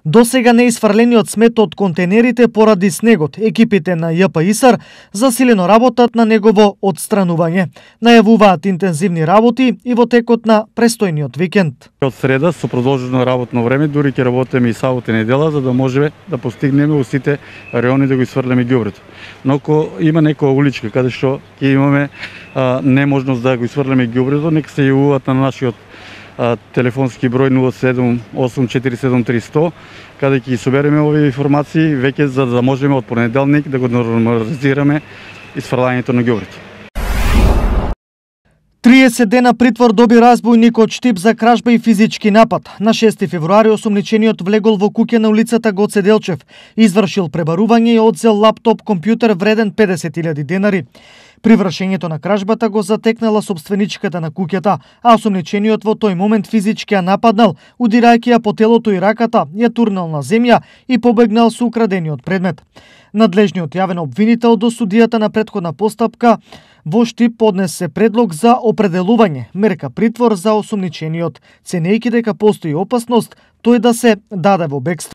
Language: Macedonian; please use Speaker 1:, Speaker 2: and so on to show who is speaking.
Speaker 1: Досега не исфрлениот смет од контейнерите поради снегот, екипите на ЈПИСАР засилено работат на негово отстранување. Најавуваат интензивни работи и во текот на престојниот викенд.
Speaker 2: Од среда со продолжено работно време, дури ќе работиме и сабота и недела, за да може да постигнеме во сите рајони да го исфрлиме ѓубрето. Но ако има некоја уличка каде што ќе имаме неможност да го исфрлиме ѓубрето, нека се јавуваат на нашиот телефонски број 078473300, каде ќе собереме овие информации веќе за да можеме од понеделник да го нормализираме исфрлањето на ѓубрето.
Speaker 1: 30 дена притвор доби разбојникот Штип за кражба и физички напад. На 6 февруари осумничениот влегол во куќа на улицата Гоце Делчев, извршил пребарување и одзел лаптоп компјутер вреден 50.000 денари. При вршењето на кражбата го затекнала собственичката на куќата, а осумничениот во тој момент физички ја нападнал, удирајќи ја по телото и раката, ја турнал на земја и побегнал со украдениот предмет. Надлежниот јавен обвинител до судијата на претходна постапка во Штип поднесе предлог за определување мерка притвор за осумничениот, ценејќи дека постои опасност тој да се даде во бегство.